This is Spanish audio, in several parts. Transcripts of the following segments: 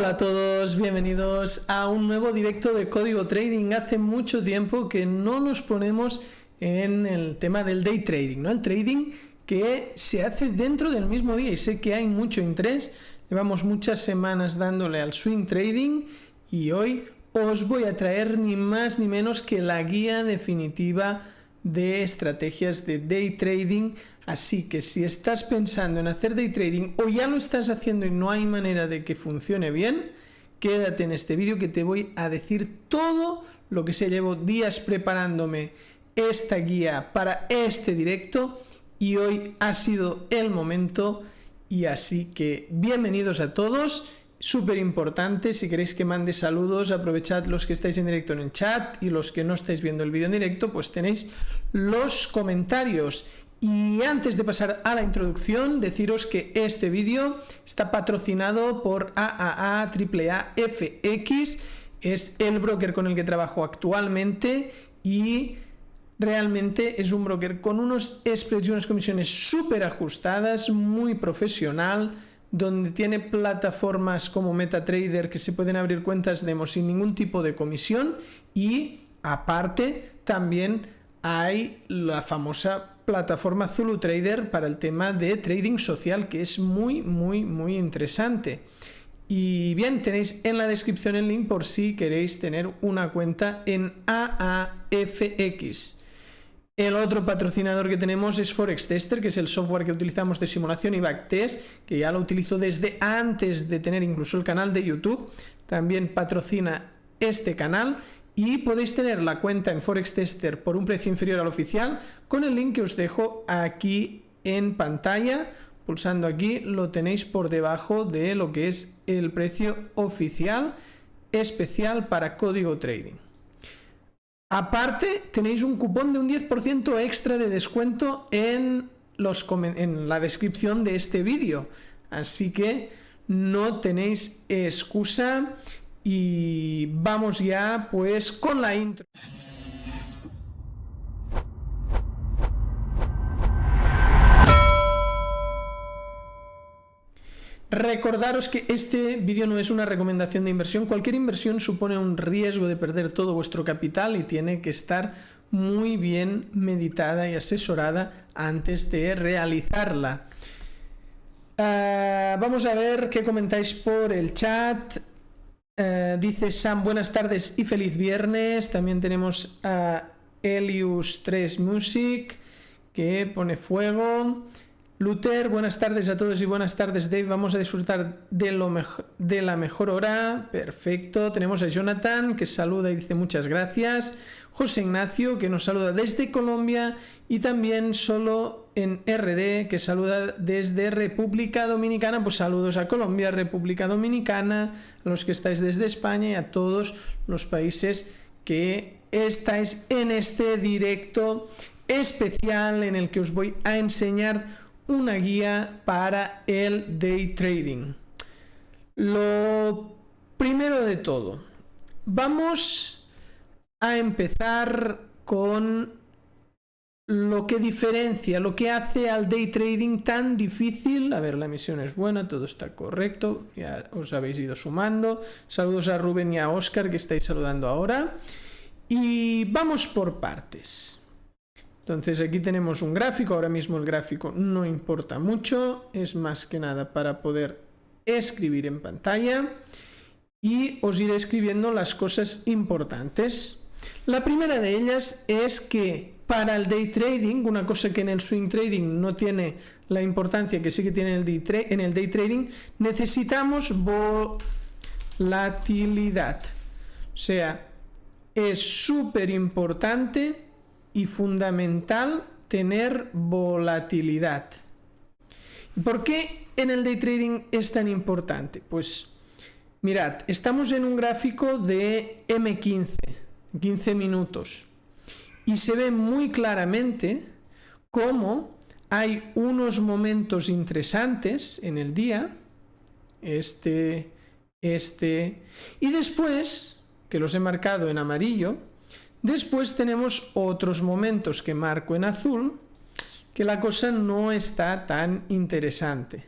Hola a todos, bienvenidos a un nuevo directo de Código Trading. Hace mucho tiempo que no nos ponemos en el tema del day trading, ¿no? El trading que se hace dentro del mismo día, y sé que hay mucho interés. Llevamos muchas semanas dándole al swing trading y hoy os voy a traer ni más ni menos que la guía definitiva de estrategias de day trading. Así que si estás pensando en hacer day trading o ya lo estás haciendo y no hay manera de que funcione bien, quédate en este vídeo que te voy a decir todo lo que sé. Llevo días preparándome esta guía para este directo y hoy ha sido el momento, y así que bienvenidos a todos. Súper importante, si queréis que mande saludos, aprovechad los que estáis en directo en el chat, y los que no estáis viendo el vídeo en directo, pues tenéis los comentarios. Y antes de pasar a la introducción, deciros que este vídeo está patrocinado por AAA-FX, es el broker con el que trabajo actualmente y realmente es un broker con unos spreads y unas comisiones súper ajustadas, muy profesional, donde tiene plataformas como MetaTrader que se pueden abrir cuentas demo sin ningún tipo de comisión, y aparte también hay la famosa plataforma Zulu Trader para el tema de trading social, que es muy interesante. Y bien, tenéis en la descripción el link por si queréis tener una cuenta en AAFX. El otro patrocinador que tenemos es Forex Tester, que es el software que utilizamos de simulación y backtest, que ya lo utilizo desde antes de tener incluso el canal de YouTube. También patrocina este canal y podéis tener la cuenta en Forex Tester por un precio inferior al oficial con el link que os dejo aquí en pantalla. Pulsando aquí lo tenéis por debajo de lo que es el precio oficial especial para Código Trading. Aparte, tenéis un cupón de un 10% extra de descuento en la descripción de este vídeo. Así que no tenéis excusa. Y vamos ya pues con la intro. Recordaros que este vídeo no es una recomendación de inversión. Cualquier inversión supone un riesgo de perder todo vuestro capital y tiene que estar muy bien meditada y asesorada antes de realizarla. Vamos a ver qué comentáis por el chat. Dice Sam, buenas tardes y feliz viernes. También tenemos a Elius 3 Music que pone fuego. Luther, buenas tardes a todos y buenas tardes Dave, vamos a disfrutar de la mejor hora. Perfecto. Tenemos a Jonathan que saluda y dice muchas gracias. José Ignacio que nos saluda desde Colombia, y también solo en RD que saluda desde República Dominicana. Pues saludos a Colombia, República Dominicana, a los que estáis desde España y a todos los países que estáis en este directo especial en el que os voy a enseñar una guía para el day trading. Lo primero de todo, vamos a empezar con lo que diferencia, lo que hace al day trading tan difícil. A ver, la emisión es buena, todo está correcto, ya os habéis ido sumando. Saludos a Rubén y a Oscar que estáis saludando ahora. Y vamos por partes. Entonces aquí tenemos un gráfico. Ahora mismo el gráfico no importa mucho, es más que nada para poder escribir en pantalla, y os iré escribiendo las cosas importantes. La primera de ellas es que para el day trading, una cosa que en el swing trading no tiene la importancia que sí que tiene en el day trading, necesitamos volatilidad. O sea, es súper importante y fundamental tener volatilidad. ¿Por qué en el day trading es tan importante? Pues mirad, estamos en un gráfico de M15, 15 minutos, y se ve muy claramente cómo hay unos momentos interesantes en el día, este, y después, que los he marcado en amarillo, después tenemos otros momentos que marco en azul, que la cosa no está tan interesante.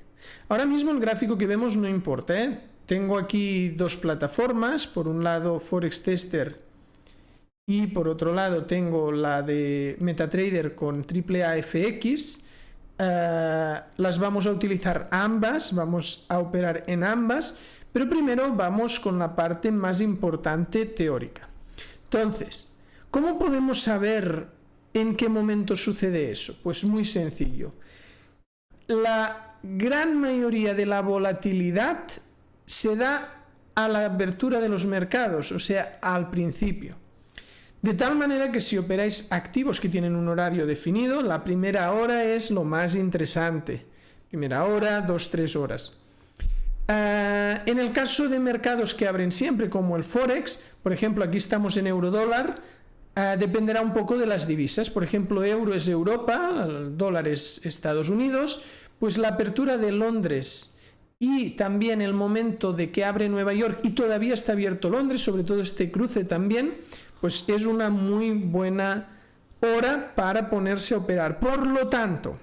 Ahora mismo el gráfico que vemos no importa, tengo aquí dos plataformas, por un lado Forex Tester y por otro lado tengo la de MetaTrader con AAAFX. Las vamos a utilizar ambas, vamos a operar en ambas, pero primero vamos con la parte más importante teórica. Entonces, ¿cómo podemos saber en qué momento sucede eso? Pues muy sencillo. La gran mayoría de la volatilidad se da a la apertura de los mercados, o sea, al principio. De tal manera que si operáis activos que tienen un horario definido, la primera hora es lo más interesante. Primera hora, 2-3 horas. En el caso de mercados que abren siempre, como el Forex, por ejemplo, aquí estamos en euro-dólar, dependerá un poco de las divisas. Por ejemplo, euro es Europa, el dólar es Estados Unidos, pues la apertura de Londres y también el momento de que abre Nueva York y todavía está abierto Londres, sobre todo este cruce también, pues es una muy buena hora para ponerse a operar. Por lo tanto,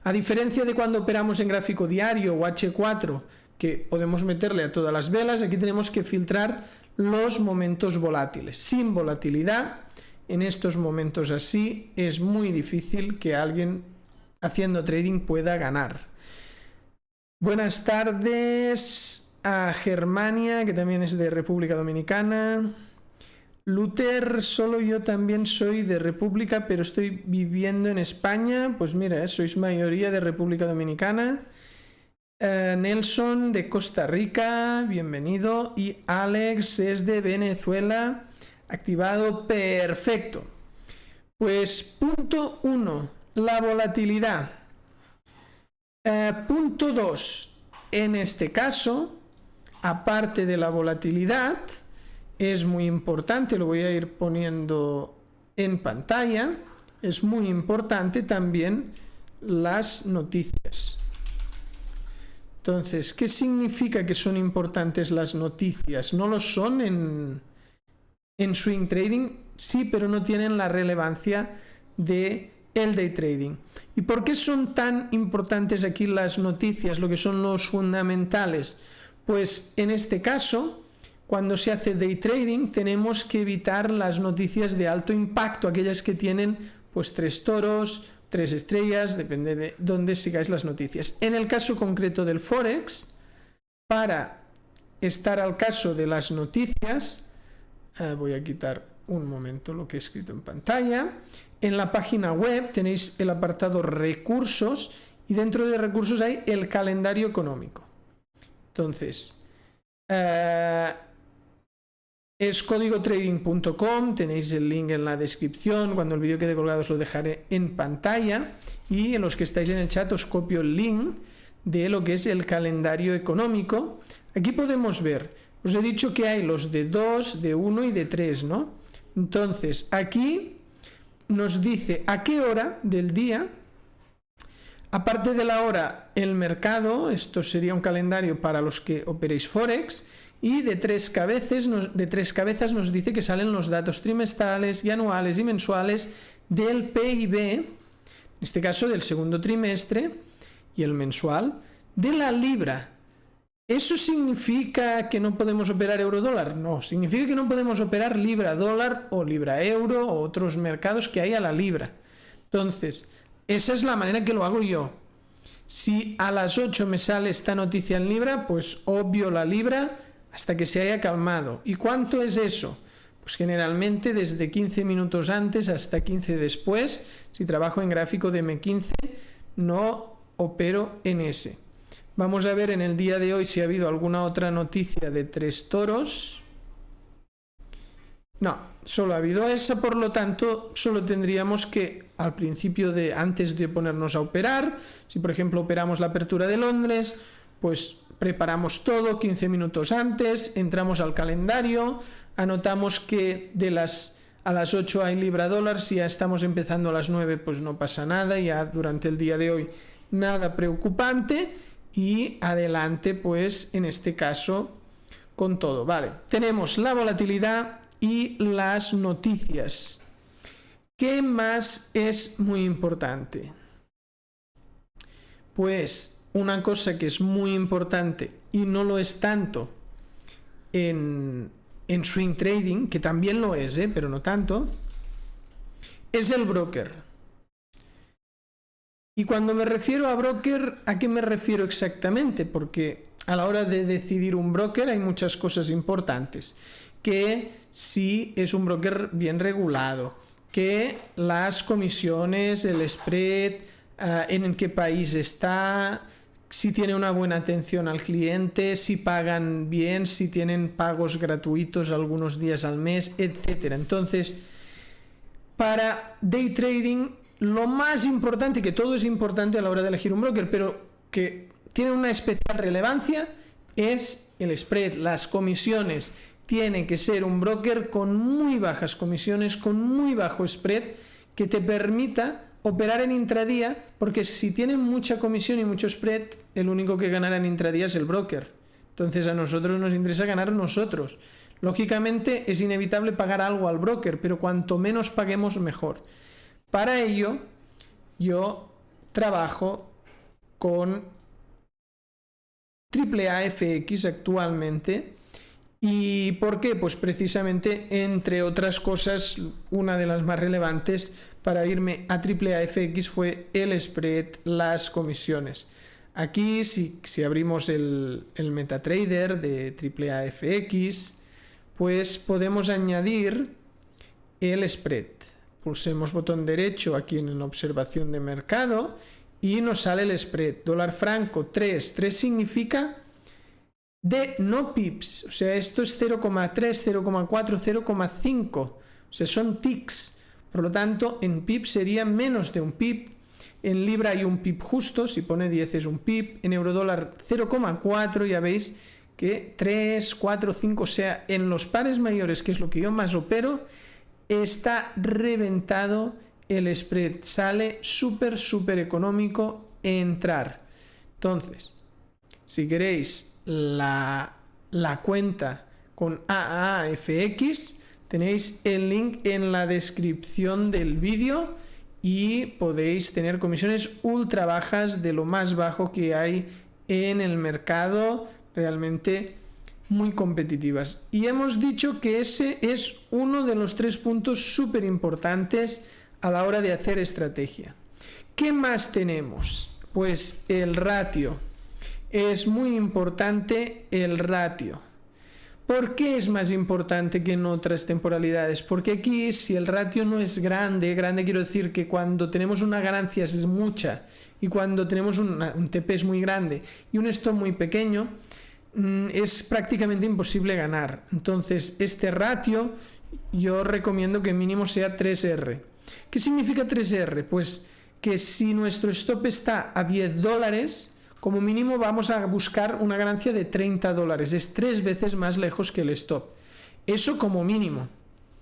a diferencia de cuando operamos en gráfico diario o H4, que podemos meterle a todas las velas, aquí tenemos que filtrar los momentos volátiles. Sin volatilidad, en estos momentos así, es muy difícil que alguien haciendo trading pueda ganar. Buenas tardes a Germania, que también es de República Dominicana. Luther, solo yo también soy de República, pero estoy viviendo en España. Pues mira, sois mayoría de República Dominicana. Nelson de Costa Rica, bienvenido. Y Alex es de Venezuela, activado, perfecto. Pues punto 1, la volatilidad. Punto 2, en este caso, aparte de la volatilidad, es muy importante, lo voy a ir poniendo en pantalla, es muy importante también las noticias. Entonces, ¿qué significa que son importantes las noticias? No lo son en swing trading, sí, pero no tienen la relevancia de el day trading. ¿Y por qué son tan importantes aquí las noticias, lo que son los fundamentales? Pues en este caso, cuando se hace day trading, tenemos que evitar las noticias de alto impacto, aquellas que tienen pues 3 toros, 3 estrellas, depende de dónde sigáis las noticias. En el caso concreto del Forex, para estar al caso de las noticias, voy a quitar un momento lo que he escrito en pantalla. En la página web tenéis el apartado recursos y dentro de recursos hay el calendario económico. Entonces, es códigotrading.com, tenéis el link en la descripción, cuando el vídeo quede colgado os lo dejaré en pantalla y en los que estáis en el chat os copio el link de lo que es el calendario económico. Aquí podemos ver, os he dicho que hay los de 2, de 1 y de 3, ¿no? Entonces, aquí nos dice a qué hora del día, aparte de la hora, el mercado, esto sería un calendario para los que operéis Forex, y de tres cabezas nos dice que salen los datos trimestrales y anuales y mensuales del PIB, en este caso del segundo trimestre, y el mensual de la libra. ¿Eso significa que no podemos operar euro-dólar? No, significa que no podemos operar libra-dólar o libra-euro o otros mercados que hay a la libra. Entonces, esa es la manera que lo hago yo. Si a las 8 me sale esta noticia en libra, pues obvio la libra hasta que se haya calmado. ¿Y cuánto es eso? Pues generalmente desde 15 minutos antes hasta 15 después. Si trabajo en gráfico de M15, no opero en ese. Vamos a ver en el día de hoy si ha habido alguna otra noticia de 3 toros. No, solo ha habido esa, por lo tanto, solo tendríamos que, al principio antes de ponernos a operar, si por ejemplo operamos la apertura de Londres, pues preparamos todo 15 minutos antes, entramos al calendario, anotamos que a las 8 hay libra-dólar, si ya estamos empezando a las 9, pues no pasa nada, ya durante el día de hoy nada preocupante. Y adelante, pues en este caso, con todo. Vale, tenemos la volatilidad y las noticias. ¿Qué más es muy importante? Pues una cosa que es muy importante y no lo es tanto en swing trading, que también lo es, pero no tanto, es el broker. Y cuando me refiero a broker, ¿a qué me refiero exactamente? Porque a la hora de decidir un broker hay muchas cosas importantes. Que si es un broker bien regulado, que las comisiones, el spread, en qué país está, si tiene una buena atención al cliente, si pagan bien, si tienen pagos gratuitos algunos días al mes, etc. Entonces, para day trading, lo más importante, que todo es importante a la hora de elegir un broker, pero que tiene una especial relevancia, es el spread, las comisiones. Tiene que ser un broker con muy bajas comisiones, con muy bajo spread, que te permita operar en intradía, porque si tienen mucha comisión y mucho spread, el único que ganará en intradía es el broker. Entonces a nosotros nos interesa ganar nosotros. Lógicamente es inevitable pagar algo al broker, pero cuanto menos paguemos mejor. Para ello yo trabajo con AAAFX actualmente. ¿Y por qué? Pues precisamente, entre otras cosas, una de las más relevantes para irme a AAAFX fue el spread, las comisiones. Aquí, si abrimos el MetaTrader de AAAFX, pues podemos añadir el spread. Pulsemos botón derecho aquí en observación de mercado y nos sale el spread. Dólar franco 3. 3 significa de no pips, o sea, esto es 0,3, 0,4, 0,5, o sea, son ticks. Por lo tanto, en pips sería menos de un pip. En libra hay un pip justo, si pone 10 es un pip. En eurodólar 0,4, ya veis que 3, 4, 5, o sea, en los pares mayores, que es lo que yo más opero, está reventado el spread. Sale súper económico entrar. Entonces, si queréis la cuenta con AAAFX, tenéis el link en la descripción del vídeo y podéis tener comisiones ultra bajas, de lo más bajo que hay en el mercado, realmente muy competitivas. Y hemos dicho que ese es uno de los 3 puntos súper importantes a la hora de hacer estrategia. ¿Qué más tenemos? Pues el ratio. Es muy importante el ratio. ¿Por qué es más importante que en otras temporalidades? Porque aquí, si el ratio no es grande quiero decir que cuando tenemos una ganancia es mucha y cuando tenemos un TP es muy grande y un stop muy pequeño, es prácticamente imposible ganar. Entonces, este ratio yo recomiendo que mínimo sea 3R. ¿Qué significa 3R? Pues que si nuestro stop está a $10, como mínimo vamos a buscar una ganancia de $30. Es 3 veces más lejos que el stop. Eso como mínimo.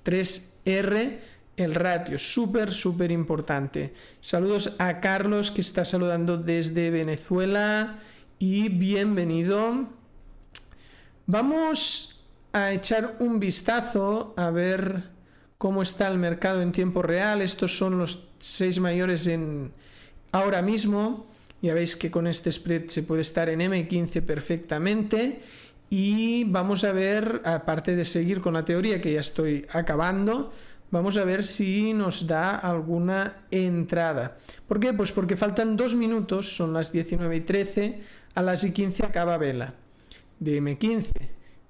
3R el ratio. Súper importante. Saludos a Carlos, que está saludando desde Venezuela. Y bienvenido. Vamos a echar un vistazo a ver cómo está el mercado en tiempo real. Estos son los 6 mayores ahora mismo. Ya veis que con este spread se puede estar en M15 perfectamente. Y vamos a ver, aparte de seguir con la teoría que ya estoy acabando, vamos a ver si nos da alguna entrada. ¿Por qué? Pues porque faltan 2 minutos, son las 19:13, a las 15 acaba vela de M15.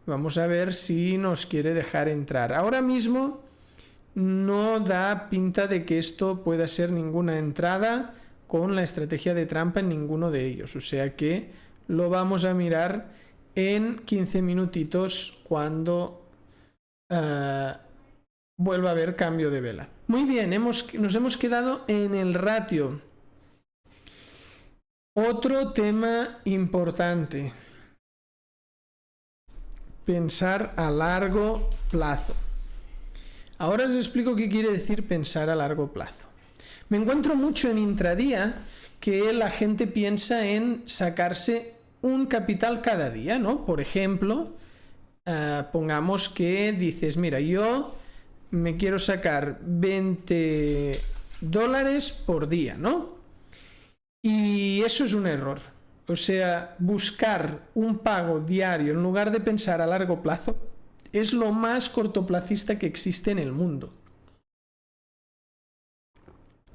Vamos a ver si nos quiere dejar entrar. Ahora mismo no da pinta de que esto pueda ser ninguna entrada con la estrategia de trampa en ninguno de ellos, o sea que lo vamos a mirar en 15 minutitos cuando vuelva a haber cambio de vela. Muy bien, nos hemos quedado en el ratio. Otro tema importante: pensar a largo plazo. Ahora os explico qué quiere decir pensar a largo plazo. Me encuentro mucho en intradía que la gente piensa en sacarse un capital cada día, ¿no? Por ejemplo, pongamos que dices, mira, yo me quiero sacar $20 por día, ¿no? Y eso es un error. O sea, buscar un pago diario en lugar de pensar a largo plazo es lo más cortoplacista que existe en el mundo.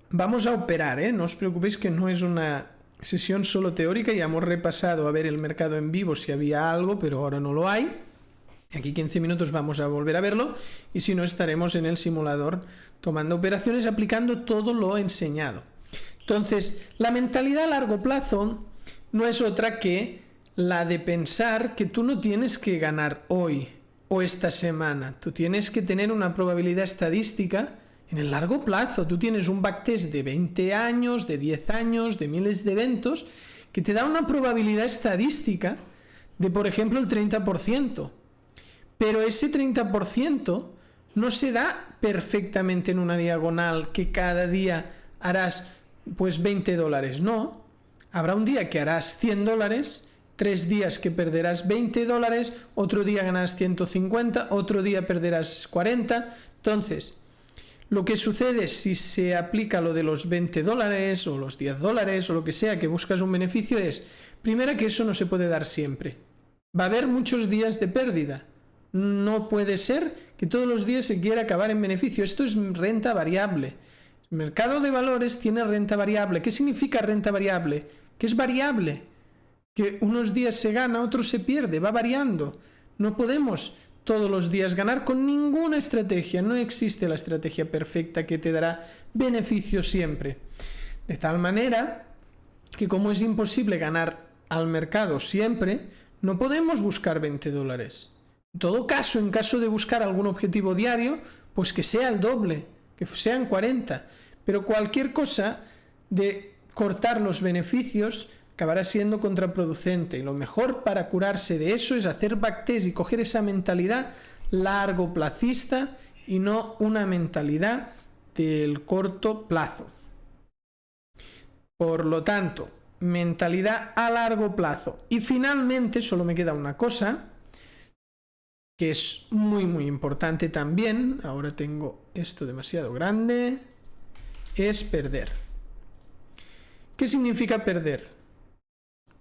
Vamos a operar, ¿eh? No os preocupéis que no es una sesión solo teórica, ya hemos repasado a ver el mercado en vivo si había algo, pero ahora no lo hay. Aquí 15 minutos vamos a volver a verlo y si no estaremos en el simulador tomando operaciones aplicando todo lo enseñado. Entonces, la mentalidad a largo plazo no es otra que la de pensar que tú no tienes que ganar hoy o esta semana, tú tienes que tener una probabilidad estadística en el largo plazo. Tú tienes un backtest de 20 años, de 10 años, de miles de eventos, que te da una probabilidad estadística de, por ejemplo, el 30%. Pero ese 30% no se da perfectamente en una diagonal que cada día harás pues $20. No, habrá un día que harás $100, 3 días que perderás $20, otro día ganarás 150, otro día perderás 40. Entonces, lo que sucede si se aplica lo de los $20 o los $10 o lo que sea, que buscas un beneficio, es, primero, que eso no se puede dar siempre. Va a haber muchos días de pérdida. No puede ser que todos los días se quiera acabar en beneficio. Esto es renta variable. El mercado de valores tiene renta variable. ¿Qué significa renta variable? Que es variable. Que unos días se gana, otros se pierde. Va variando. No podemos todos los días ganar con ninguna estrategia. No existe la estrategia perfecta que te dará beneficio siempre. De tal manera que como es imposible ganar al mercado siempre, no podemos buscar $20. En todo caso, en caso de buscar algún objetivo diario, pues que sea el doble, que sean 40. Pero cualquier cosa de cortar los beneficios acabará siendo contraproducente. Y lo mejor para curarse de eso es hacer backtest y coger esa mentalidad largoplacista y no una mentalidad del corto plazo. Por lo tanto, mentalidad a largo plazo. Y finalmente, solo me queda una cosa que es muy importante también. Ahora tengo esto demasiado grande. Es perder. ¿Qué significa perder?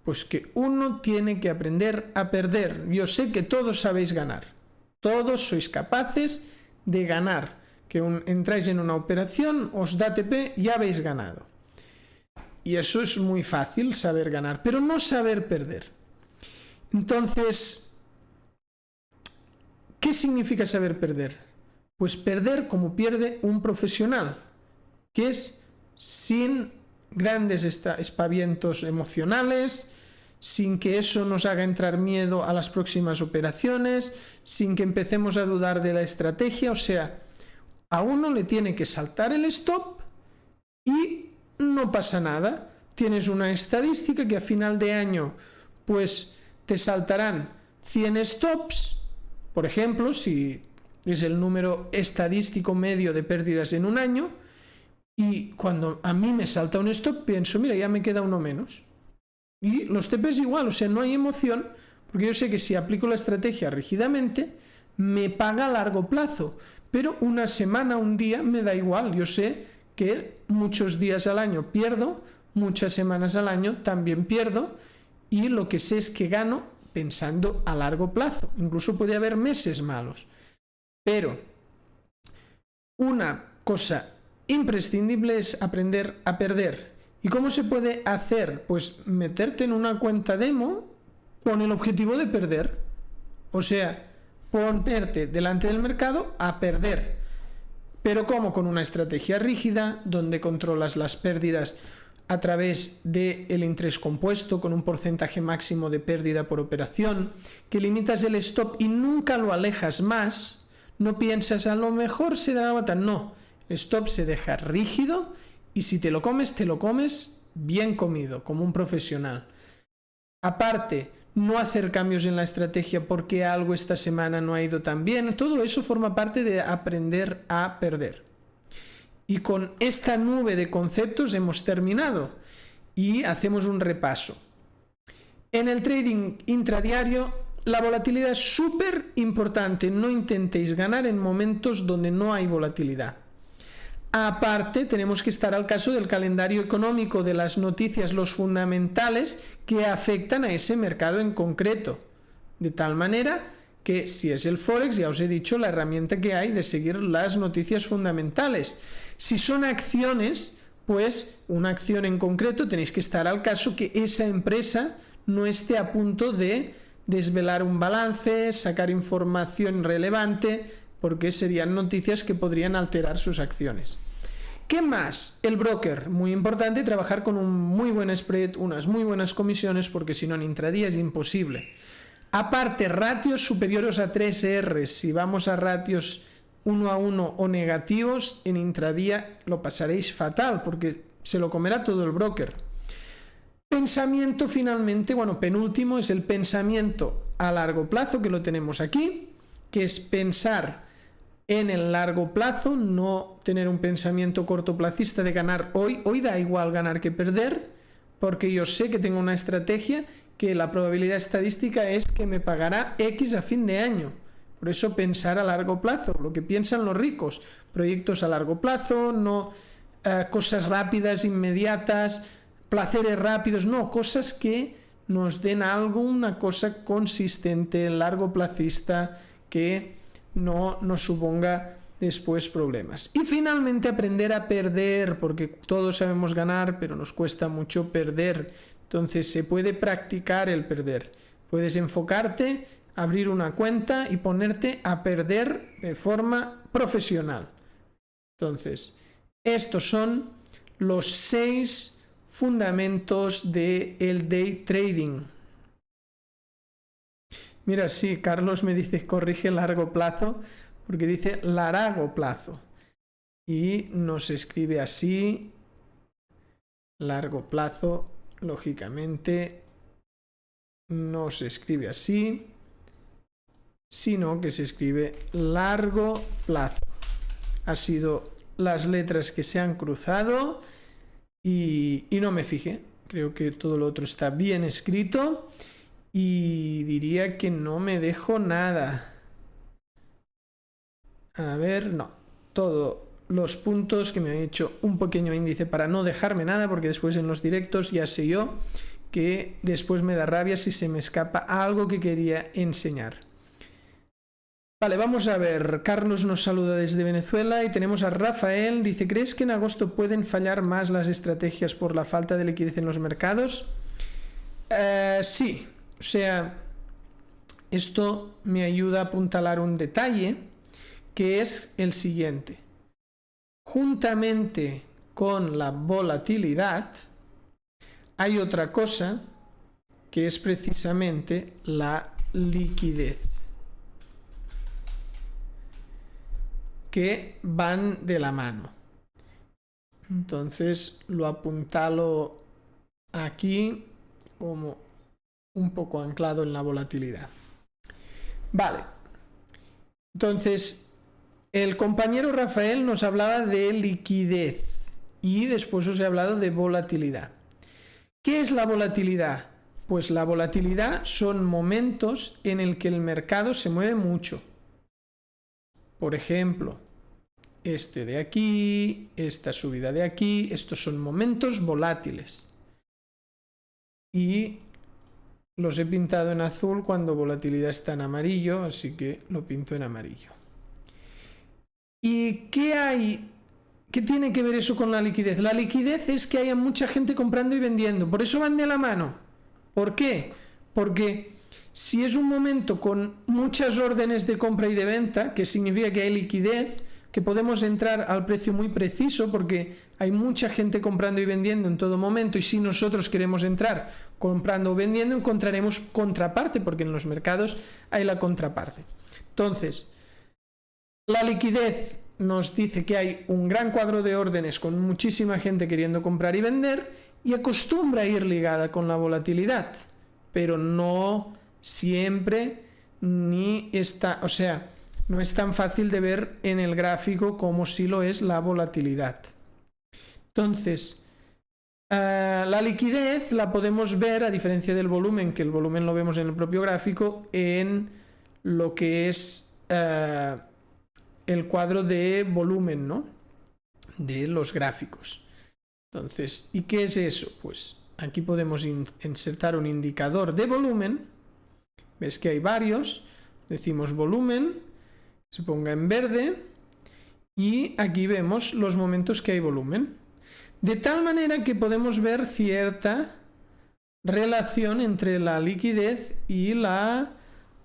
Pues que uno tiene que aprender a perder. Yo sé que todos sabéis ganar. Todos sois capaces de ganar. Que entráis en una operación, os da TP, ya habéis ganado. Y eso es muy fácil, saber ganar, pero no saber perder. Entonces, ¿qué significa saber perder? Pues perder como pierde un profesional, que es sin grandes espavientos emocionales, sin que eso nos haga entrar miedo a las próximas operaciones, sin que empecemos a dudar de la estrategia. O sea, a uno le tiene que saltar el stop y no pasa nada. Tienes una estadística que a final de año pues te saltarán 100 stops, por ejemplo, si es el número estadístico medio de pérdidas en un año. Y cuando a mí me salta un stop, pienso, mira, ya me queda uno menos. Y los TPs igual, o sea, no hay emoción, porque yo sé que si aplico la estrategia rígidamente, me paga a largo plazo. Pero una semana, un día, me da igual. Yo sé que muchos días al año pierdo, muchas semanas al año también pierdo, y lo que sé es que gano pensando a largo plazo. Incluso puede haber meses malos. Pero una cosa imprescindible es aprender a perder. ¿Y cómo se puede hacer? Pues meterte en una cuenta demo con el objetivo de perder. O sea, ponerte delante del mercado a perder. Pero ¿cómo? Con una estrategia rígida, donde controlas las pérdidas a través del interés compuesto, con un porcentaje máximo de pérdida por operación, que limitas el stop y nunca lo alejas más. No piensas, a lo mejor se da la bata. No. Stop se deja rígido y si te lo comes bien comido, como un profesional. Aparte, no hacer cambios en la estrategia porque algo esta semana no ha ido tan bien. Todo eso forma parte de aprender a perder. Y con esta nube de conceptos hemos terminado y hacemos un repaso. En el trading intradiario, la volatilidad es súper importante. No intentéis ganar en momentos donde no hay volatilidad. Aparte, tenemos que estar al caso del calendario económico, de las noticias, los fundamentales que afectan a ese mercado en concreto. De tal manera que si es el Forex, ya os he dicho la herramienta que hay de seguir las noticias fundamentales. Si son acciones, pues una acción en concreto tenéis que estar al caso que esa empresa no esté a punto de desvelar un balance, sacar información relevante, porque serían noticias que podrían alterar sus acciones. ¿Qué más? El broker, muy importante, trabajar con un muy buen spread, unas muy buenas comisiones, porque si no en intradía es imposible. Aparte, ratios superiores a 3R, si vamos a ratios 1 a 1 o negativos, en intradía lo pasaréis fatal, porque se lo comerá todo el broker. Pensamiento finalmente, bueno, penúltimo es el pensamiento a largo plazo, que lo tenemos aquí, que es pensar en el largo plazo, no tener un pensamiento cortoplacista de ganar hoy. Hoy da igual ganar que perder, porque yo sé que tengo una estrategia que la probabilidad estadística es que me pagará X a fin de año. Por eso pensar a largo plazo, lo que piensan los ricos, proyectos a largo plazo, no cosas rápidas, inmediatas, placeres rápidos, no, cosas que nos den algo, una cosa consistente, largo placista, que no nos suponga después problemas. Y finalmente aprender a perder, porque todos sabemos ganar, pero nos cuesta mucho perder. Entonces se puede practicar el perder. Puedes enfocarte, abrir una cuenta y ponerte a perder de forma profesional. Entonces, estos son los 6 fundamentos del day trading. Mira, sí, Carlos me dice, corrige largo plazo, porque dice largo plazo. Y nos escribe así, largo plazo, lógicamente, no se escribe así, sino que se escribe largo plazo. Ha sido las letras que se han cruzado y no me fijé. Creo que todo lo otro está bien escrito. Y diría que no me dejo nada. A ver, no. Todos los puntos que me han hecho un pequeño índice para no dejarme nada, porque después en los directos ya sé yo que después me da rabia si se me escapa algo que quería enseñar. Vale, vamos a ver. Carlos nos saluda desde Venezuela y tenemos a Rafael. Dice, ¿crees que en agosto pueden fallar más las estrategias por la falta de liquidez en los mercados? Sí. O sea, esto me ayuda a apuntalar un detalle, que es el siguiente. Juntamente con la volatilidad, hay otra cosa que es precisamente la liquidez, que van de la mano. Entonces lo apuntalo aquí como un poco anclado en la volatilidad. Vale. Entonces, el compañero Rafael nos hablaba de liquidez y después os he hablado de volatilidad. ¿Qué es la volatilidad? Pues la volatilidad son momentos en el que el mercado se mueve mucho. Por ejemplo, este de aquí, esta subida de aquí, estos son momentos volátiles. Y los he pintado en azul cuando volatilidad está en amarillo, así que lo pinto en amarillo. ¿Y qué hay? ¿Qué tiene que ver eso con la liquidez? La liquidez es que haya mucha gente comprando y vendiendo. Por eso van de la mano. ¿Por qué? Porque si es un momento con muchas órdenes de compra y de venta, que significa que hay liquidez, que podemos entrar al precio muy preciso porque hay mucha gente comprando y vendiendo en todo momento, y si nosotros queremos entrar comprando o vendiendo, encontraremos contraparte, porque en los mercados hay la contraparte. Entonces, la liquidez nos dice que hay un gran cuadro de órdenes con muchísima gente queriendo comprar y vender, y acostumbra a ir ligada con la volatilidad, pero no siempre ni está, o sea, no es tan fácil de ver en el gráfico como si lo es la volatilidad. Entonces, la liquidez la podemos ver, a diferencia del volumen, que el volumen lo vemos en el propio gráfico, en lo que es el cuadro de volumen, ¿no? de los gráficos. Entonces, ¿y qué es eso? Pues aquí podemos insertar un indicador de volumen. Ves que hay varios. Decimos volumen, se ponga en verde y aquí vemos los momentos que hay volumen. De tal manera que podemos ver cierta relación entre la liquidez y la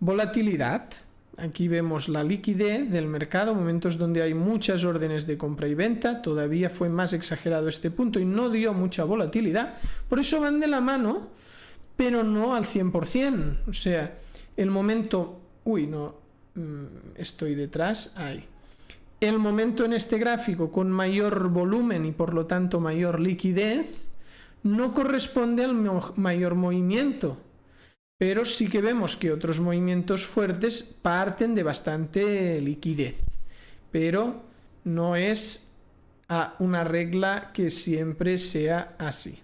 volatilidad. Aquí vemos la liquidez del mercado, momentos donde hay muchas órdenes de compra y venta. Todavía fue más exagerado este punto y no dio mucha volatilidad. Por eso van de la mano, pero no al 100%. O sea, el momento... Uy, no, estoy detrás. Ahí. El momento en este gráfico con mayor volumen y por lo tanto mayor liquidez no corresponde al mayor movimiento. Pero sí que vemos que otros movimientos fuertes parten de bastante liquidez. Pero no es una regla que siempre sea así.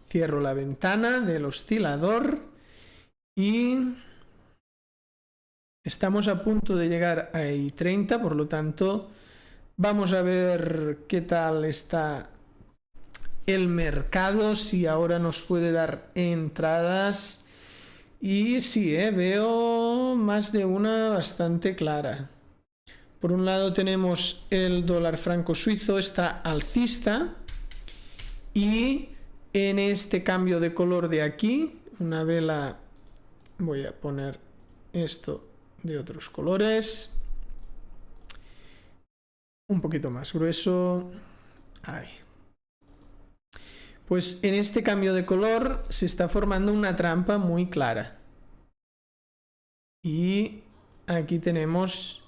Cierro la ventana del oscilador y estamos a punto de llegar a I30, por lo tanto vamos a ver qué tal está el mercado, si ahora nos puede dar entradas. Y sí, veo más de una bastante clara. Por un lado tenemos el dólar franco suizo, está alcista, y en este cambio de color de aquí, una vela, voy a poner esto de otros colores, un poquito más grueso, ahí. Pues en este cambio de color se está formando una trampa muy clara. Y aquí tenemos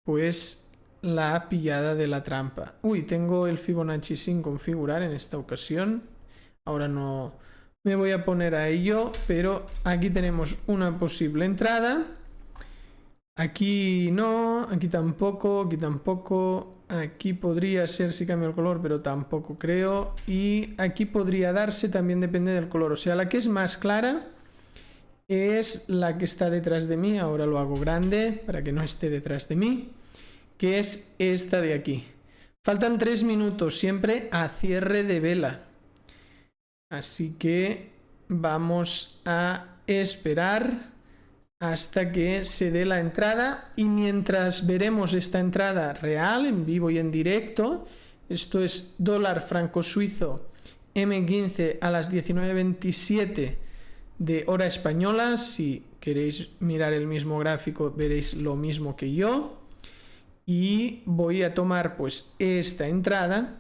pues la pillada de la trampa. Uy, tengo el Fibonacci sin configurar en esta ocasión. Ahora no me voy a poner a ello, pero aquí tenemos una posible entrada. Aquí no, aquí tampoco, aquí tampoco. Aquí podría ser si cambio el color, pero tampoco creo. Y aquí podría darse, también depende del color. O sea, la que es más clara es la que está detrás de mí. Ahora lo hago grande para que no esté detrás de mí, que es esta de aquí. Faltan 3 minutos, siempre a cierre de vela. Así que vamos a esperar hasta que se dé la entrada, y mientras veremos esta entrada real, en vivo y en directo, esto es dólar franco suizo M15 a las 19:27 de hora española. Si queréis mirar el mismo gráfico veréis lo mismo que yo, y voy a tomar pues esta entrada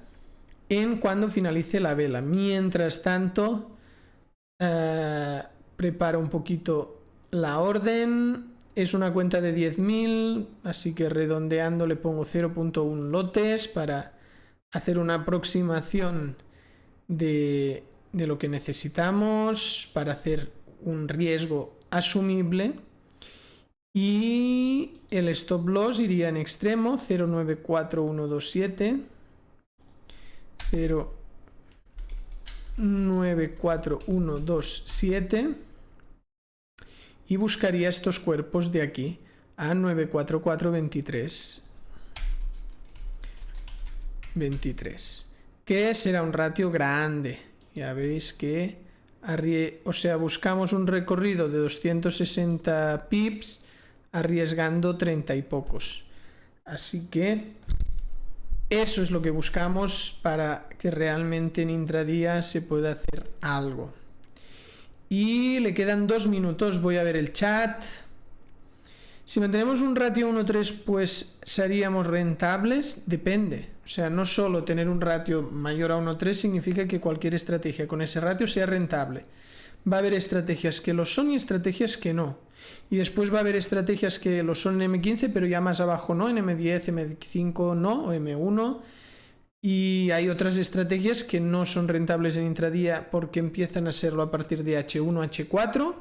en cuando finalice la vela. Mientras tanto preparo un poquito la orden. Es una cuenta de 10.000, así que redondeando le pongo 0.1 lotes para hacer una aproximación de lo que necesitamos para hacer un riesgo asumible. Y el stop loss iría en extremo 094127, 094127, y buscaría estos cuerpos de aquí a 94423, que será un ratio grande. Ya veis que o sea, buscamos un recorrido de 260 pips arriesgando 30 y pocos. Así que eso es lo que buscamos para que realmente en intradía se pueda hacer algo. Y le quedan 2 minutos, voy a ver el chat. Si mantenemos un ratio 1.3, pues seríamos rentables. Depende. O sea, no solo tener un ratio mayor a 1.3 significa que cualquier estrategia con ese ratio sea rentable. Va a haber estrategias que lo son y estrategias que no. Y después va a haber estrategias que lo son en M15, pero ya más abajo no, en M10, M5 no, o M1. Y hay otras estrategias que no son rentables en intradía porque empiezan a serlo a partir de H1, H4.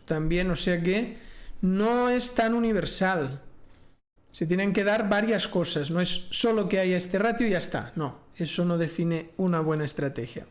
También, o sea que no es tan universal. Se tienen que dar varias cosas. No es solo que haya este ratio y ya está. No, eso no define una buena estrategia.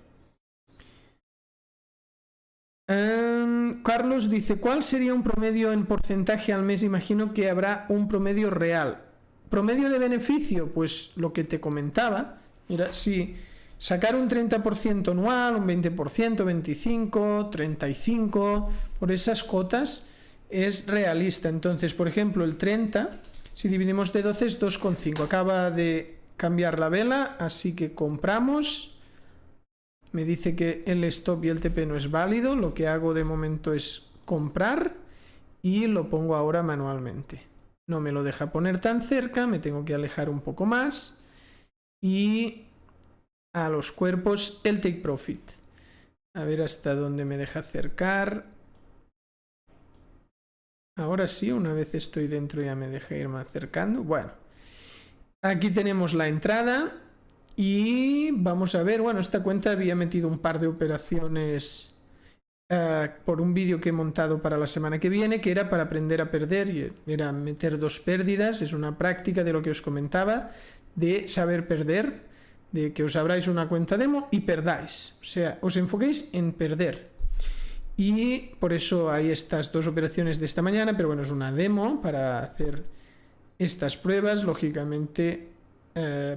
Carlos dice, ¿cuál sería un promedio en porcentaje al mes? Imagino que habrá un promedio real. promedio de beneficio, pues lo que te comentaba, mira, si sacar un 30% anual, un 20%, 25%, 35%, por esas cotas es realista. Entonces, por ejemplo, el 30, si dividimos de 12 es 2,5. Acaba de cambiar la vela, así que compramos. Me dice que el stop y el TP no es válido. Lo que hago de momento es comprar y lo pongo ahora manualmente. No me lo deja poner tan cerca, me tengo que alejar un poco más. Y a los cuerpos el take profit. A ver hasta dónde me deja acercar. Ahora sí, una vez estoy dentro ya me deja irme acercando. Bueno, aquí tenemos la entrada. Y vamos a ver, bueno, esta cuenta había metido un par de operaciones por un vídeo que he montado para la semana que viene, que era para aprender a perder, y era meter 2 pérdidas. Es una práctica de lo que os comentaba, de saber perder, de que os abráis una cuenta demo y perdáis, o sea, os enfoquéis en perder. Y por eso hay estas 2 operaciones de esta mañana, pero bueno, es una demo para hacer estas pruebas, lógicamente,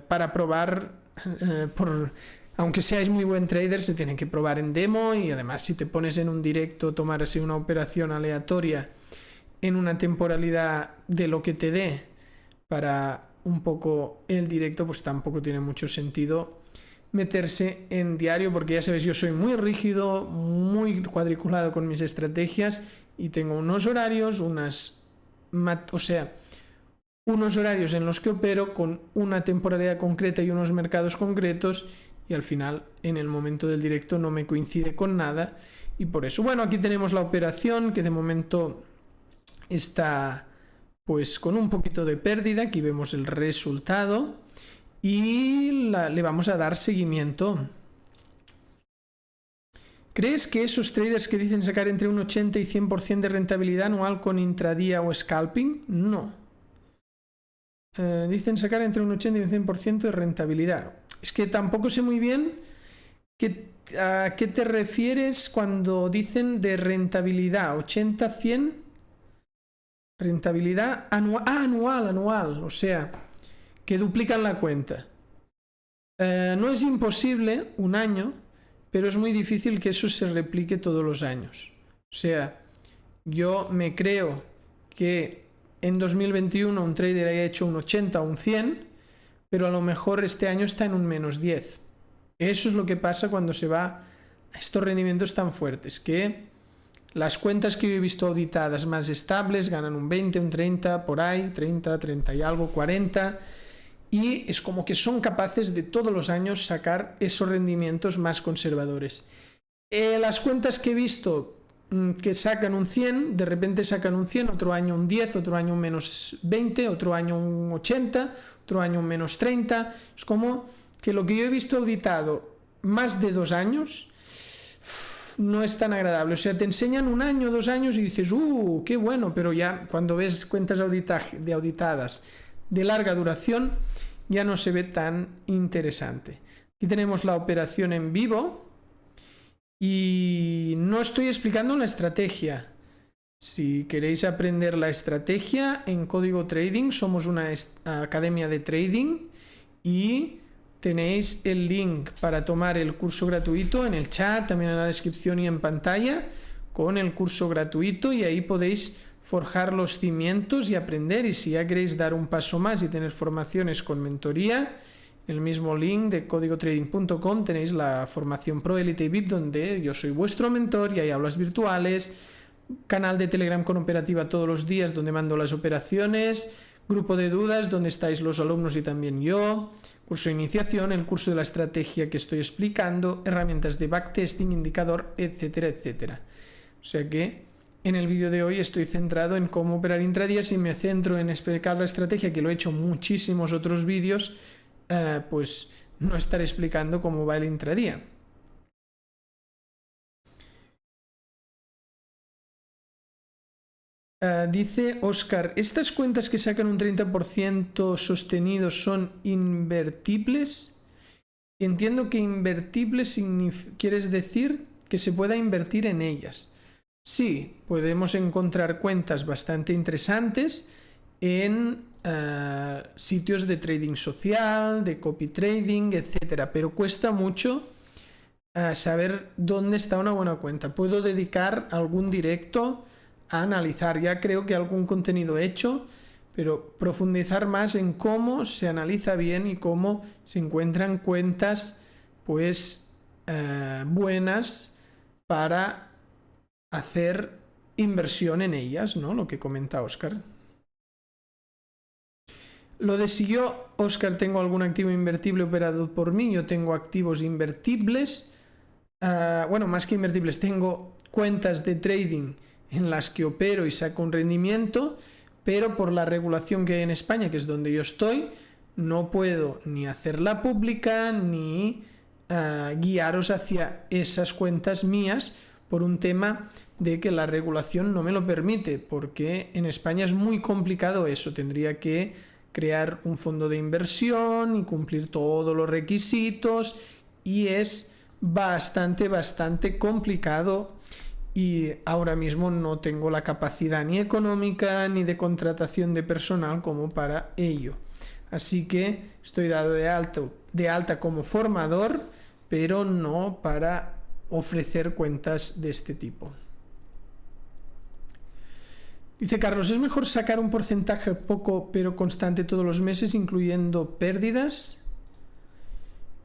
para probar. Aunque seáis muy buen trader, se tiene que probar en demo, y además si te pones en un directo, tomar así una operación aleatoria en una temporalidad de lo que te dé para un poco el directo, pues tampoco tiene mucho sentido meterse en diario, porque ya sabéis, yo soy muy rígido, muy cuadriculado con mis estrategias y tengo unos horarios, unos horarios en los que opero con una temporalidad concreta y unos mercados concretos, y al final en el momento del directo no me coincide con nada, y por eso, bueno, aquí tenemos la operación que de momento está pues con un poquito de pérdida. Aquí vemos el resultado y le vamos a dar seguimiento. ¿Crees que esos traders que dicen sacar entre un 80 y 100% de rentabilidad anual con intradía o scalping? No. Dicen sacar entre un 80 y un 100% de rentabilidad. Es que tampoco sé muy bien a qué te refieres cuando dicen de rentabilidad. 80, 100. Rentabilidad anual. O sea, que duplican la cuenta. No es imposible un año, pero es muy difícil que eso se replique todos los años. O sea, yo me creo que en 2021 un trader haya hecho un 80 o un 100, pero a lo mejor este año está en un menos 10. Eso es lo que pasa cuando se va a estos rendimientos tan fuertes, que las cuentas que yo he visto auditadas más estables ganan un 20, un 30, por ahí, 30, 30 y algo, 40, y es como que son capaces de todos los años sacar esos rendimientos más conservadores. Las cuentas que he visto que sacan un 100, de repente sacan un 100, otro año un 10, otro año un menos 20, otro año un 80, otro año un menos 30. Es como que lo que yo he visto auditado más de 2 años no es tan agradable. O sea, te enseñan un año, 2 años y dices, qué bueno, pero ya cuando ves cuentas auditadas de larga duración ya no se ve tan interesante. Aquí tenemos la operación en vivo. Y no estoy explicando la estrategia. Si queréis aprender la estrategia en Código Trading, somos una academia de trading y tenéis el link para tomar el curso gratuito en el chat, también en la descripción y en pantalla, con el curso gratuito, y ahí podéis forjar los cimientos y aprender. Y si ya queréis dar un paso más y tener formaciones con mentoría, el mismo link de códigotrading.com tenéis la formación Pro, Elite y VIP, donde yo soy vuestro mentor y hay aulas virtuales, canal de Telegram con operativa todos los días donde mando las operaciones, grupo de dudas donde estáis los alumnos y también yo, curso de iniciación, el curso de la estrategia que estoy explicando, herramientas de backtesting, indicador, etcétera, etcétera. O sea que en el vídeo de hoy estoy centrado en cómo operar intradía. Si me centro en explicar la estrategia, que lo he hecho en muchísimos otros vídeos, pues no estaré explicando cómo va el intradía. Dice Oscar, ¿estas cuentas que sacan un 30% sostenido son invertibles? Entiendo que invertibles quieres decir que se pueda invertir en ellas. Sí, podemos encontrar cuentas bastante interesantes en sitios de trading social, de copy trading, etcétera, pero cuesta mucho saber dónde está una buena cuenta. Puedo dedicar algún directo a analizar, ya creo que algún contenido hecho, pero profundizar más en cómo se analiza bien y cómo se encuentran cuentas pues buenas para hacer inversión en ellas, ¿no? Lo que comenta Óscar. Lo de si yo, Óscar, tengo algún activo invertible operado por mí, yo tengo activos invertibles. Bueno, más que invertibles, tengo cuentas de trading en las que opero y saco un rendimiento, pero por la regulación que hay en España, que es donde yo estoy, no puedo ni hacerla pública ni guiaros hacia esas cuentas mías por un tema de que la regulación no me lo permite, porque en España es muy complicado eso, tendría que crear un fondo de inversión y cumplir todos los requisitos y es bastante complicado y ahora mismo no tengo la capacidad ni económica ni de contratación de personal como para ello. Así que estoy dado de alta como formador, pero no para ofrecer cuentas de este tipo. Dice Carlos, ¿es mejor sacar un porcentaje poco pero constante todos los meses, incluyendo pérdidas?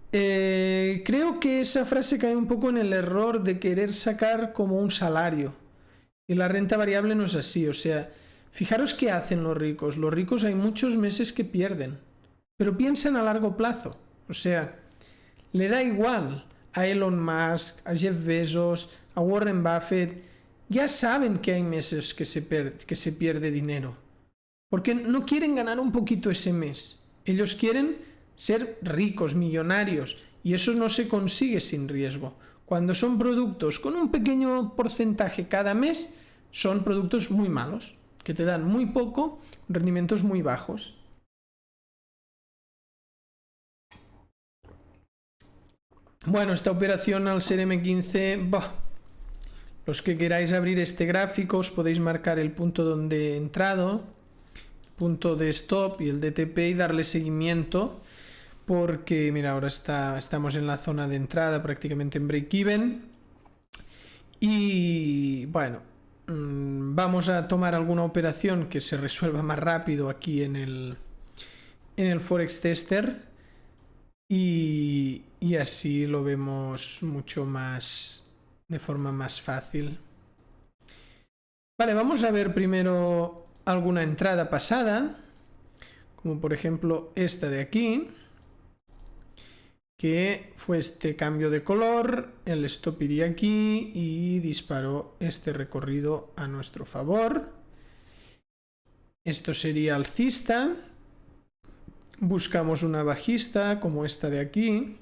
Creo que esa frase cae un poco en el error de querer sacar como un salario. Y la renta variable no es así. O sea, fijaros qué hacen los ricos. Los ricos hay muchos meses que pierden, pero piensan a largo plazo. O sea, le da igual a Elon Musk, a Jeff Bezos, a Warren Buffett. Ya saben que hay meses que se pierde dinero, porque no quieren ganar un poquito ese mes. Ellos quieren ser ricos, millonarios, y eso no se consigue sin riesgo. Cuando son productos con un pequeño porcentaje cada mes, son productos muy malos, que te dan muy poco, rendimientos muy bajos. Bueno, esta operación al ser M15, los que queráis abrir este gráfico os podéis marcar el punto donde he entrado, el punto de stop y el de TP y darle seguimiento, porque mira, ahora estamos en la zona de entrada, prácticamente en break-even, y bueno, vamos a tomar alguna operación que se resuelva más rápido aquí en el Forex Tester y así lo vemos mucho más de forma más fácil. Vale, vamos a ver primero alguna entrada pasada, como por ejemplo esta de aquí, que fue este cambio de color, el stop iría aquí y disparó este recorrido a nuestro favor. Esto sería alcista. Buscamos una bajista como esta de aquí.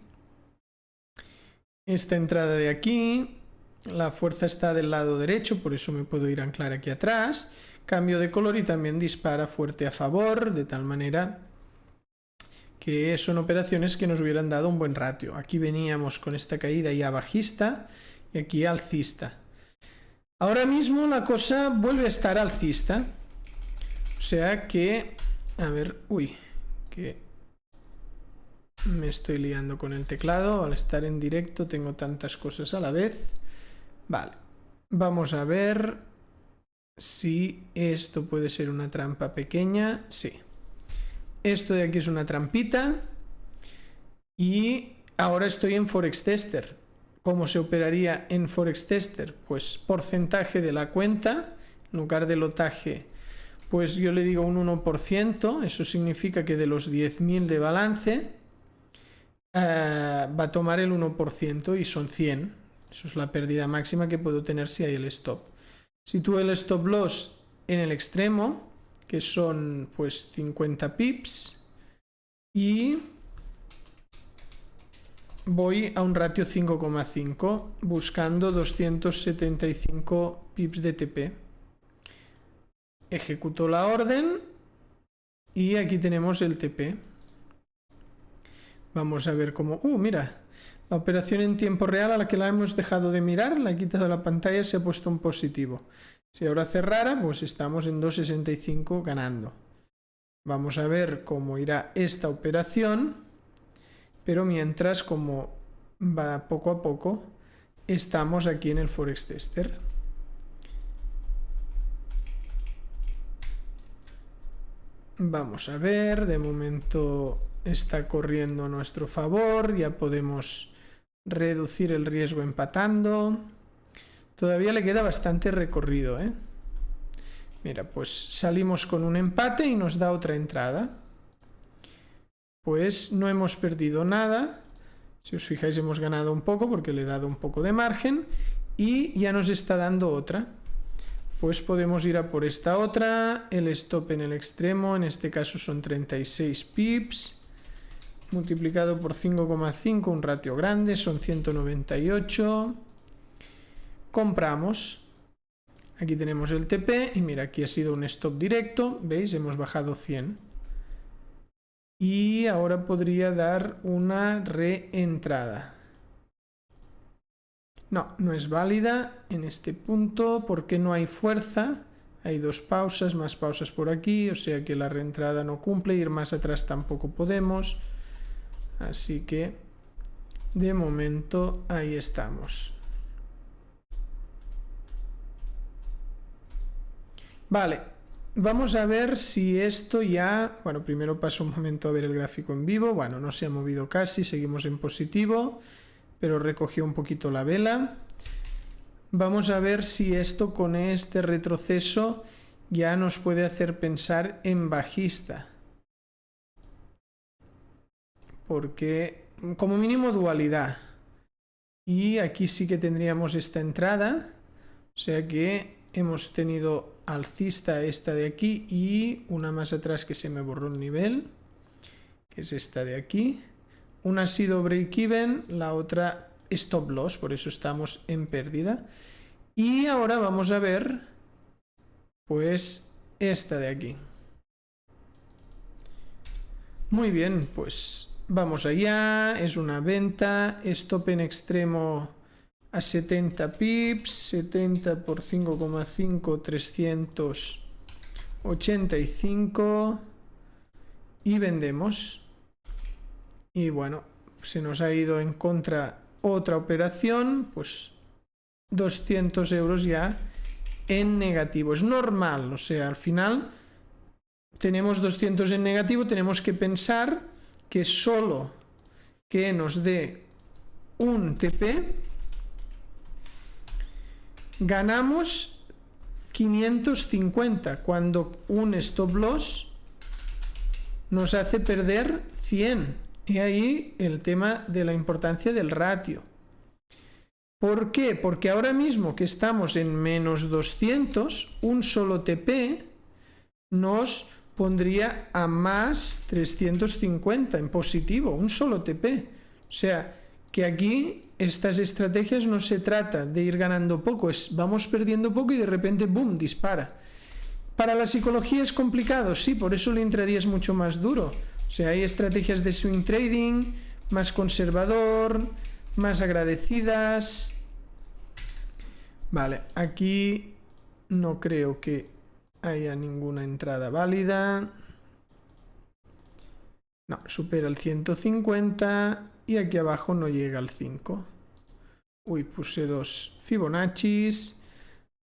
Esta entrada de aquí. La fuerza está del lado derecho, por eso me puedo ir a anclar aquí atrás. Cambio de color y también dispara fuerte a favor, de tal manera que son operaciones que nos hubieran dado un buen ratio. Aquí veníamos con esta caída ya bajista y aquí alcista. Ahora mismo la cosa vuelve a estar alcista. O sea que, a ver, que me estoy liando con el teclado. Al estar en directo tengo tantas cosas a la vez. Vale, vamos a ver si esto puede ser una trampa pequeña. Sí. Esto de aquí es una trampita. Y ahora estoy en Forex Tester. ¿Cómo se operaría en Forex Tester? Pues porcentaje de la cuenta. En lugar de lotaje, pues yo le digo un 1%. Eso significa que de los 10.000 de balance va a tomar el 1% y son 100. Eso es la pérdida máxima que puedo tener si hay el stop. Sitúo el stop loss en el extremo, que son pues 50 pips, y voy a un ratio 5,5 buscando 275 pips de TP. Ejecuto la orden y aquí tenemos el TP. Vamos a ver cómo... mira, la operación en tiempo real a la que la hemos dejado de mirar, la he quitado de la pantalla y se ha puesto un positivo. Si ahora cerrara, pues estamos en 2,65 ganando. Vamos a ver cómo irá esta operación, pero mientras, como va poco a poco, estamos aquí en el Forex Tester. Vamos a ver, de momento está corriendo a nuestro favor, ya podemos reducir el riesgo empatando. Todavía le queda bastante recorrido, ¿eh? Mira, pues salimos con un empate y nos da otra entrada. Pues no hemos perdido nada. Si os fijáis, hemos ganado un poco porque le he dado un poco de margen y ya nos está dando otra. Pues podemos ir a por esta otra, el stop en el extremo, en este caso son 36 pips, multiplicado por 5,5, un ratio grande, son 198. Compramos. Aquí tenemos el TP y mira, aquí ha sido un stop directo, ¿veis? Hemos bajado 100. Y ahora podría dar una reentrada. No, no es válida en este punto porque no hay fuerza. Hay dos pausas, más pausas por aquí, o sea que la reentrada no cumple. Ir más atrás tampoco podemos. Así que de momento ahí estamos. Vale, vamos a ver si esto ya... Bueno, primero paso un momento a ver el gráfico en vivo. Bueno, no se ha movido casi, seguimos en positivo, pero recogió un poquito la vela. Vamos a ver si esto con este retroceso ya nos puede hacer pensar en bajista. Porque como mínimo dualidad. Y aquí sí que tendríamos esta entrada. O sea que hemos tenido alcista esta de aquí y una más atrás que se me borró el nivel, que es esta de aquí. Una ha sido break-even, la otra stop loss, por eso estamos en pérdida. Y ahora vamos a ver, pues, esta de aquí. Muy bien, pues vamos allá. Es una venta, stop en extremo a 70 pips, 70 por 5,5, 385. Y vendemos. Y bueno, se nos ha ido en contra otra operación, pues 200 euros ya en negativo. Es normal, o sea, al final tenemos 200 en negativo, tenemos que pensar que solo que nos dé un TP ganamos 550, cuando un stop loss nos hace perder 100. Y ahí el tema de la importancia del ratio. ¿Por qué? Porque ahora mismo que estamos en menos 200, un solo TP nos pondría a más 350 en positivo, un solo TP. O sea, que aquí estas estrategias no se trata de ir ganando poco, vamos perdiendo poco y de repente, ¡boom!, dispara. Para la psicología es complicado, sí, por eso el intradía es mucho más duro. O sea, hay estrategias de swing trading, más conservador, más agradecidas. Vale, aquí no creo que haya ninguna entrada válida. No, supera el 150 y aquí abajo no llega al 5. Uy, puse dos Fibonaccis.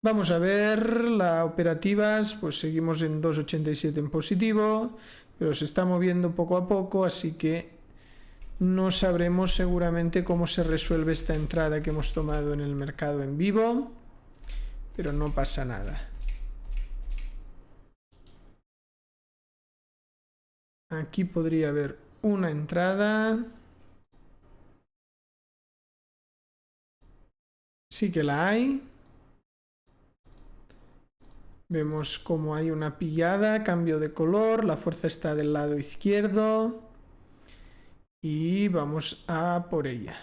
Vamos a ver las operativas, pues seguimos en 2,87 en positivo, pero se está moviendo poco a poco, así que no sabremos seguramente cómo se resuelve esta entrada que hemos tomado en el mercado en vivo, pero no pasa nada. Aquí podría haber una entrada. Sí que la hay. Vemos como hay una pillada, cambio de color, la fuerza está del lado izquierdo y vamos a por ella.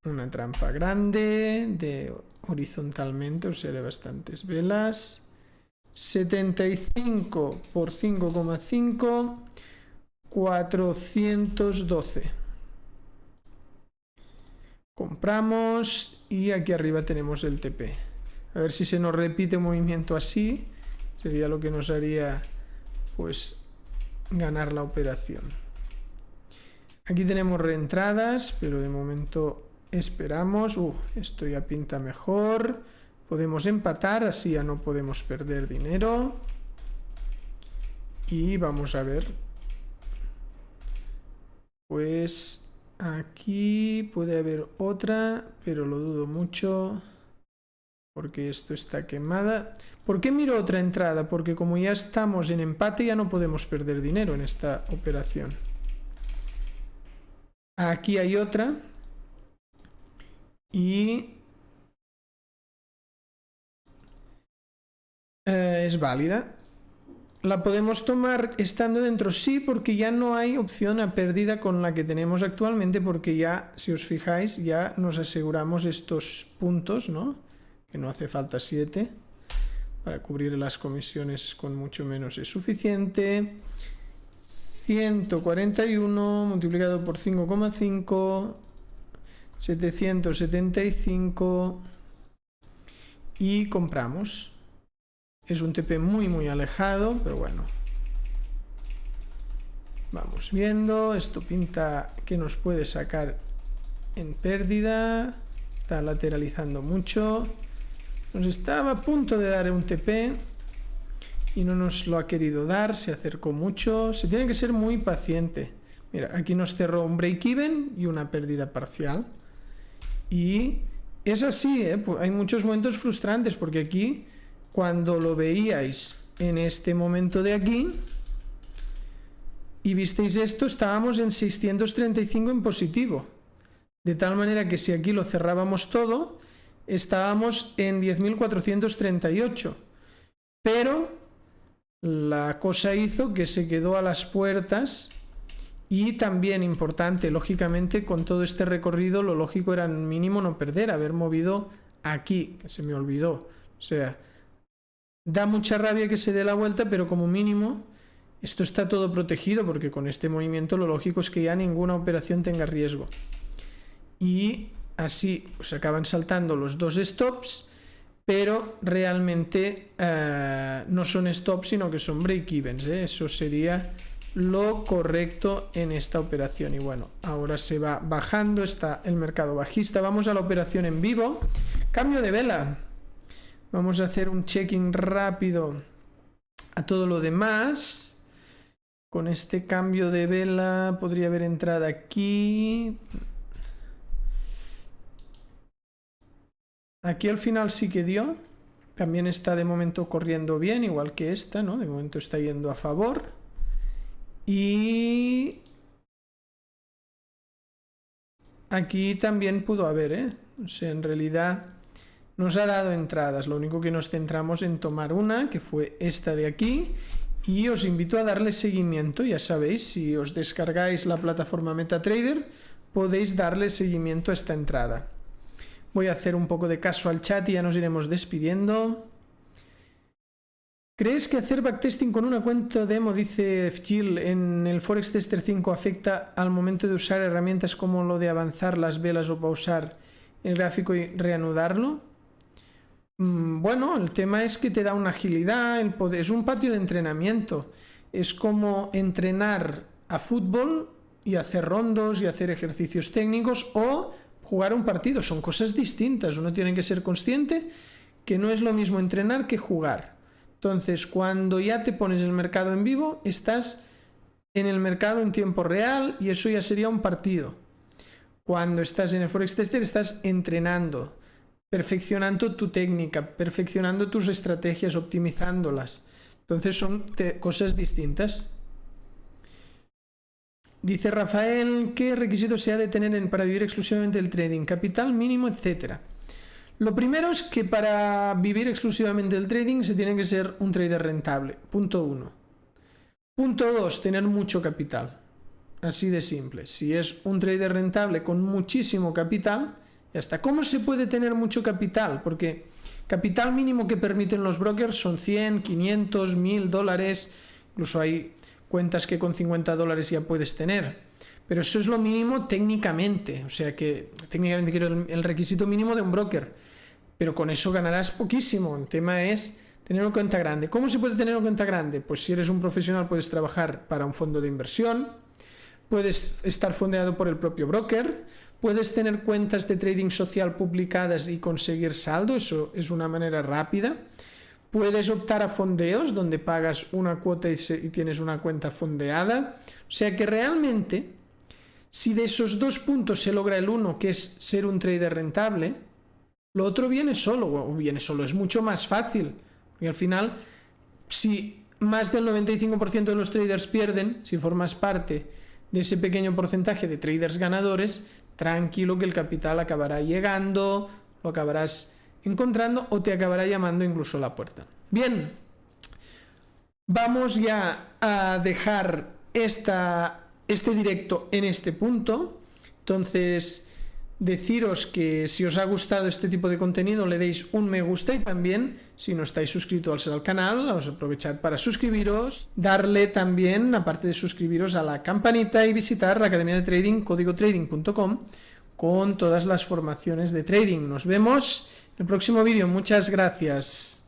Una trampa grande, de horizontalmente, o sea, de bastantes velas. 75 por 5,5, 412. Compramos y aquí arriba tenemos el TP. A ver si se nos repite un movimiento así. Sería lo que nos haría pues ganar la operación. Aquí tenemos reentradas, pero de momento esperamos. Esto ya pinta mejor. Podemos empatar, así ya no podemos perder dinero. Y vamos a ver. Pues aquí puede haber otra, pero lo dudo mucho. Porque esto está quemada. ¿Por qué miro otra entrada? Porque como ya estamos en empate, ya no podemos perder dinero en esta operación. Aquí hay otra. Y es válida. ¿La podemos tomar estando dentro? Sí, porque ya no hay opción a pérdida con la que tenemos actualmente, porque ya, si os fijáis, ya nos aseguramos estos puntos, ¿no? Que no hace falta 7. Para cubrir las comisiones con mucho menos es suficiente. 141 multiplicado por 5,5, 775 y compramos. Es un TP muy alejado, pero bueno. Vamos viendo, esto pinta que nos puede sacar en pérdida. Está lateralizando mucho. Nos estaba a punto de dar un TP y no nos lo ha querido dar, se acercó mucho. Se tiene que ser muy paciente. Mira, aquí nos cerró un break-even y una pérdida parcial. Y es así, pues hay muchos momentos frustrantes, porque aquí, cuando lo veíais en este momento de aquí y visteis esto, estábamos en 635 en positivo. De tal manera que si aquí lo cerrábamos todo, estábamos en 10.438. Pero la cosa hizo que se quedó a las puertas. Y también importante, lógicamente, con todo este recorrido, lo lógico era mínimo no perder, haber movido aquí, que se me olvidó. O sea, da mucha rabia que se dé la vuelta, pero como mínimo esto está todo protegido, porque con este movimiento lo lógico es que ya ninguna operación tenga riesgo. Y así pues acaban saltando los dos stops, pero realmente no son stops, sino que son break-evens, Eso sería lo correcto en esta operación. Y bueno, ahora se va bajando, está el mercado bajista. Vamos a la operación en vivo. Cambio de vela. Vamos a hacer un checking rápido a todo lo demás. Con este cambio de vela podría haber entrada aquí. Aquí al final sí que dio. También está de momento corriendo bien, igual que esta, ¿no? De momento está yendo a favor. Y aquí también pudo haber, O sea, en realidad nos ha dado entradas. Lo único que nos centramos en tomar una, que fue esta de aquí. Y os invito a darle seguimiento. Ya sabéis, si os descargáis la plataforma MetaTrader, podéis darle seguimiento a esta entrada. Voy a hacer un poco de caso al chat y ya nos iremos despidiendo. ¿Crees que hacer backtesting con una cuenta demo, dice Fgil, en el Forex Tester 5 afecta al momento de usar herramientas como lo de avanzar las velas o pausar el gráfico y reanudarlo? Bueno, el tema es que te da una agilidad, es un patio de entrenamiento. Es como entrenar a fútbol y hacer rondos y hacer ejercicios técnicos o jugar un partido. Son cosas distintas. Uno tiene que ser consciente que no es lo mismo entrenar que jugar. Entonces, cuando ya te pones el mercado en vivo, estás en el mercado en tiempo real y eso ya sería un partido. Cuando estás en el Forex Tester, estás entrenando, perfeccionando tu técnica, perfeccionando tus estrategias, optimizándolas. Entonces, son cosas distintas. Dice Rafael, ¿qué requisitos se ha de tener para vivir exclusivamente del trading? Capital mínimo, etcétera. Lo primero es que para vivir exclusivamente del trading se tiene que ser un trader rentable. Punto 1. Punto 2, tener mucho capital. Así de simple. Si es un trader rentable con muchísimo capital, ya está. ¿Cómo se puede tener mucho capital? Porque capital mínimo que permiten los brokers son 100, 500, 1000 dólares. Incluso hay cuentas que con 50 dólares ya puedes tener. Pero eso es lo mínimo técnicamente, o sea que técnicamente quiero el requisito mínimo de un broker, pero con eso ganarás poquísimo. El tema es Tener una cuenta grande. ¿Cómo se puede tener una cuenta grande? Pues si eres un profesional puedes trabajar para un fondo de inversión, puedes estar fondeado por el propio broker, puedes tener cuentas de trading social publicadas y conseguir saldo, eso es una manera rápida. Puedes optar a fondeos donde pagas una cuota y tienes una cuenta fondeada. O sea que realmente, si de esos dos puntos se logra el uno, que es ser un trader rentable, lo otro viene solo, es mucho más fácil. Porque al final, si más del 95% de los traders pierden, si formas parte de ese pequeño porcentaje de traders ganadores, tranquilo que el capital acabará llegando, lo acabarás encontrando o te acabará llamando incluso a la puerta. Bien, vamos ya a dejar este directo en este punto. Entonces, deciros que si os ha gustado este tipo de contenido le deis un me gusta y también si no estáis suscritos al canal os aprovechad para suscribiros, darle también aparte de suscribiros a la campanita y visitar la academia de trading códigotrading.com con todas las formaciones de trading. Nos vemos en el próximo vídeo, muchas gracias.